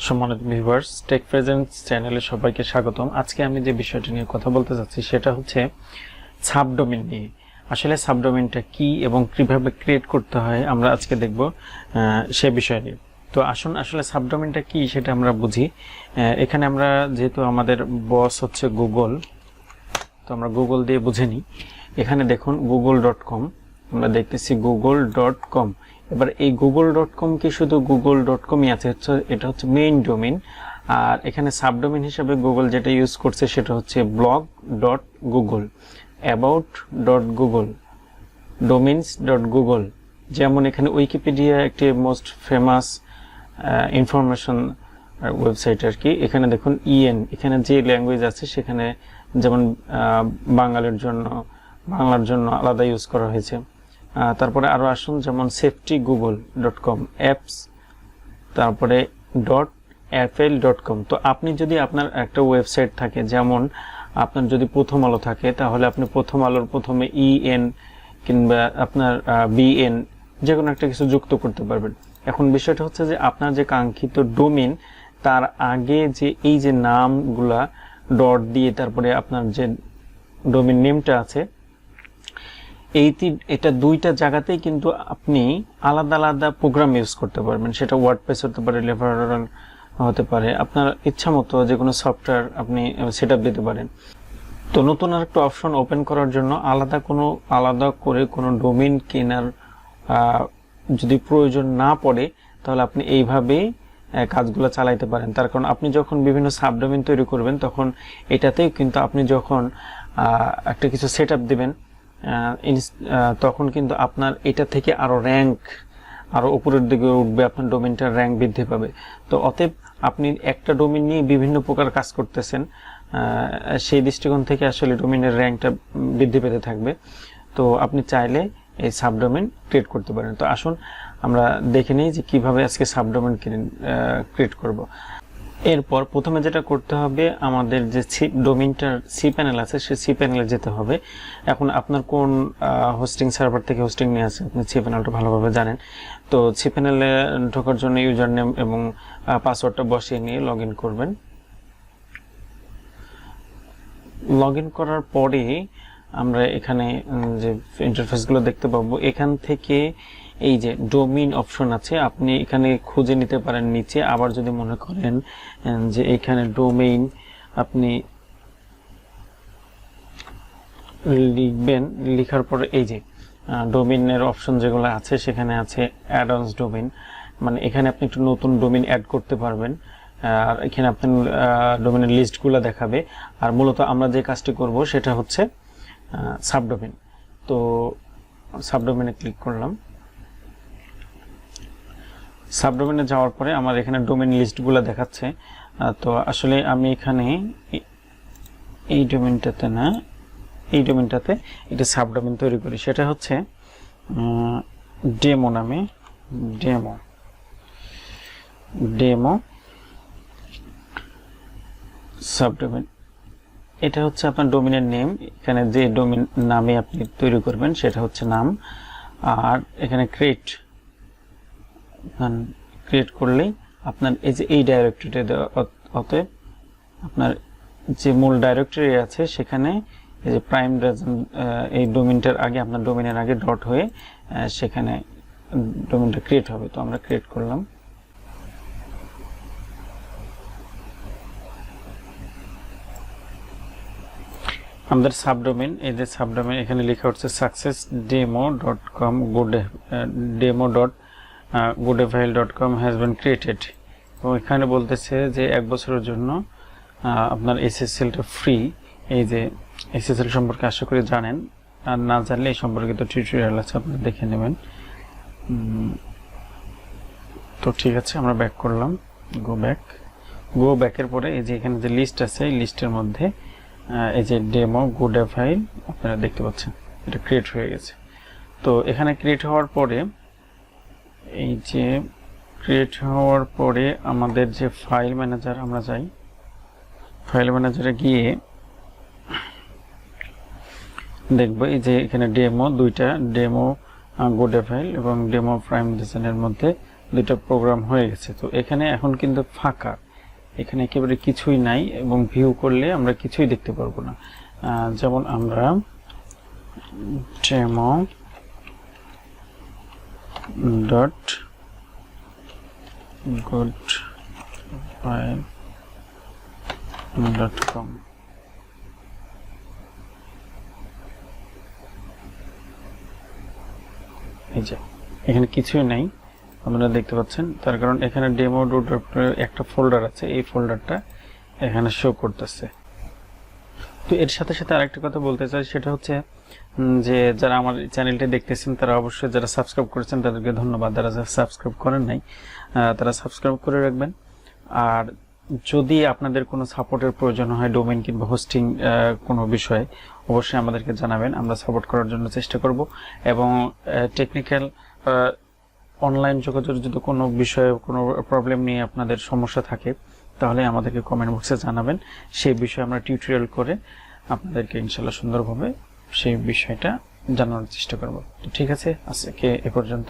সম্মানিত viewers, take presence চ্যানেলে সবাইকে স্বাগতম। আজকে আমি যে বিষয়টি নিয়ে কথা বলতে যাচ্ছি সেটা হচ্ছে সাবডোমেইন নিয়ে। আসলে সাবডোমেইনটা কি এবং কিভাবে ক্রিয়েট করতে হয় আমরা আজকে দেখব সে বিষয় নিয়ে। তো আসুন আসলে সাবডোমেইনটা কি সেটা আমরা বুঝি। এখানে আমরা যেহেতু আমাদের বস হচ্ছে গুগল, তো আমরা গুগল দিয়ে বুঝে নিই। এখানে দেখুন google.com, আমরা দেখতেছি google.com। এবার এই google.com কি শুধু google.com-ই আছে? এটা হচ্ছে মেইন ডোমেইন। আর এখানে সাবডোমেইন হিসেবে গুগল যেটা ইউজ করছে সেটা হচ্ছে blog.google, about.google, domains.google। যেমন এখানে উইকিপিডিয়া একটি মোস্ট ফেমাস ইনফরমেশন ওয়েবসাইট আর কি। এখানে দেখুন এখানে যে ল্যাঙ্গুয়েজ আছে সেখানে যেমন বাংলার জন্য আলাদা ইউজ করা হয়েছে। তারপরে আরো আসুন, যেমন safetygoogle.com অ্যাপস, তারপরে .apple.com। তো আপনি যদি আপনার একটা ওয়েবসাইট থাকে, যেমন আপনার যদি প্রথম আলো থাকে, তাহলে আপনি প্রথম আলোর প্রথমে কিংবা আপনার BN যে কোনো একটা কিছু যুক্ত করতে পারবেন। এখন বিষয়টা হচ্ছে যে আপনার যে কাঙ্ক্ষিত ডোমেইন, তার আগে যে এই যে নামগুলা ডট দিয়ে তারপরে আপনার যে ডোমেইন নেমটা আছে, এটা দুইটা জায়গাতেই কিন্তু আপনি আলাদা আলাদা প্রোগ্রাম ইউজ করতে পারবেন। সেটা ওয়ার্ডপ্রেস হতে পারে, লেভারাল হতে পারে, আপনার ইচ্ছা মতো যে কোনো সফটওয়্যার আপনি সেটআপ দিতে পারেন। তো নতুন আরেকটা অপশন ওপেন করার জন্য আলাদা করে কোনো ডোমেইন কেনার যদি প্রয়োজন না পড়ে, তাহলে আপনি এইভাবেই কাজগুলো চালাইতে পারেন। তার কারণ আপনি যখন বিভিন্ন সাবডোমেইন তৈরি করবেন, তখন এটাতেই কিন্তু আপনি যখন একটা কিছু সেটআপ দিবেন, তখন কিন্তু আপনার এটা থেকে আরো উপরের দিকে উঠবে, আপনার ডোমেইনটার র্যাঙ্ক বৃদ্ধি পাবে। তো অতএব আপনি একটা ডোমেইন নিয়ে বিভিন্ন প্রকার কাজ করতেছেন, সেই দৃষ্টিকোণ থেকে আসলে ডোমেইনের র্যাঙ্কটা বৃদ্ধি পেতে থাকবে। তো আপনি চাইলে এই সাবডোমেইন ক্রিয়েট করতে পারেন। তো আসুন আমরা দেখে নিই যে কিভাবে আজকে সাবডোমেইন ক্রিয়েট করব। এরপর প্রথমে যেটা করতে হবে, আমাদের যে ডোমেইনটার cPanel আছে সেই cPanel-এ যেতে হবে। এখন আপনার কোন হোস্টিং সার্ভার থেকে হোস্টিং নিয়ে আছে আপনি cPanel-টা ভালোভাবে জানেন। তো cPanel-এ ঢোকার জন্য ইউজার নেম এবং পাসওয়ার্ডটা বসিয়ে নিয়ে লগইন করবেন। লগইন করার পরে আমরা এখানে যে ইন্টারফেসগুলো দেখতে পাবো, এখান থেকে এই যে ডোমেইন অপশন আছে, আপনি এখানে খুঁজে নিতে পারেন নিচে। আবার যদি মনে করেন যে এখানে ডোমেইন আপনি লিখবেন, লেখার পরে এই যে ডোমেইনের অপশন যেগুলো আছে সেখানে আছে অ্যাডভান্স ডোমেইন, মানে এখানে আপনি একটু নতুন ডোমেইন অ্যাড করতে পারবেন। আর এখানে আপনার ডোমেইনের লিস্টগুলো দেখাবে। আর মূলত আমরা যে কাজটি করব সেটা হচ্ছে সাবডোমেইন। তো সাবডোমেইনে ক্লিক করলাম। সাবডোমেইনে যাওয়ার পরে আমার এখানে ডোমেইন লিস্টগুলো দেখাচ্ছে। তো আসলে আমি এখানে এই ডোমেইনটাতে একটা সাবডোমেইন তৈরি করি। সেটা হচ্ছে ডেমো নামে, ডেমো সাবডোমেইন। এটা হচ্ছে আপনার ডোমেইনের নেম। এখানে যে ডোমেইন নামে আপনি তৈরি করবেন সেটা হচ্ছে নাম। আর এখানে ক্রিয়েট করলেই আপনার এই ডাইরেক্টরিতে, অতএব আপনার যে মূল ডাইরেক্টরি আছে সেখানে এই যে প্রাইম এই ডোমেইনটার আগে, আপনার ডোমেইনের আগে ডট হয়ে সেখানে ডোমেইনটা ক্রিয়েট হবে। তো আমরা ক্রিয়েট করলাম। আমাদের সাবডোমেইন, এই যে সাবডোমেইন এখানে লেখা হচ্ছে successdemo.com, demo.goodefile.com has been created। এবং এখানে বলতেছে যে 1 বছরের জন্য আপনার SSL-টা ফ্রি। এই যে SSL সম্পর্কে আশা করি জানেন, আর না জানলে এই সম্পর্কিত টিউটোরিয়াল আছে, আপনারা দেখে নেবেন। তো ঠিক আছে, আমরা ব্যাক করলাম, গো ব্যাকের পরে এই যে এখানে যে লিস্ট আছে, এই লিস্টের মধ্যে এই যে ডেমো গুডেফাইল আপনারা দেখতে পাচ্ছেন, এটা ক্রিয়েট হয়ে গেছে। তো এখানে ক্রিয়েট হওয়ার পরে আমাদের যে ফাইল ম্যানেজার, আমরা যাই ফাইল ম্যানেজারে গিয়ে দেখব এই যে এখানে দুইটা ডেমো গুডেফাইল এবং ডেমো প্রাইম ডিজাইনের মধ্যে দুইটা প্রোগ্রাম হয়ে গেছে। তো এখানে এখন কিন্তু ফাঁকা, এখানে একেবারে কিছুই নাই এবং ভিউ করলে আমরা কিছুই দেখতে পারবো না। যেমন আমরা demo ডট wordpress.com এই যে এখানে কিছুই নাই আপনারা দেখতে পাচ্ছেন, তার কারণ এখানে ডেমো ডট একটা ফোল্ডার আছে, এই ফোল্ডারটা এখানে শো করতেছে। তো এর সাথে সাথে আরেকটা কথা বলতে চাই, সেটা হচ্ছে যে যারা আমার চ্যানেলটি দেখতেছেন তারা অবশ্যই যারা সাবস্ক্রাইব করেছেন তাদেরকে ধন্যবাদ, যারা সাবস্ক্রাইব করেন নাই তারা সাবস্ক্রাইব করে রাখবেন। আর যদি আপনাদের কোনো সাপোর্টের প্রয়োজন হয় ডোমেইন কিংবা হোস্টিং কোনো বিষয়ে, অবশ্যই আমাদেরকে জানাবেন, আমরা সাপোর্ট করার জন্য চেষ্টা করব। এবং টেকনিক্যাল অনলাইন যোগাযোগ যদি কোনো বিষয়ে কোনো প্রবলেম নিয়ে আপনাদের সমস্যা থাকে তাহলে আমাদেরকে কমেন্ট বক্সে জানাবেন, সেই বিষয়ে আমরা টিউটোরিয়াল করে আপনাদেরকে ইনশাআল্লাহ সুন্দরভাবে সেই বিষয়টা জানানোর চেষ্টা করব। তো ঠিক আছে, আজকে এ পর্যন্ত।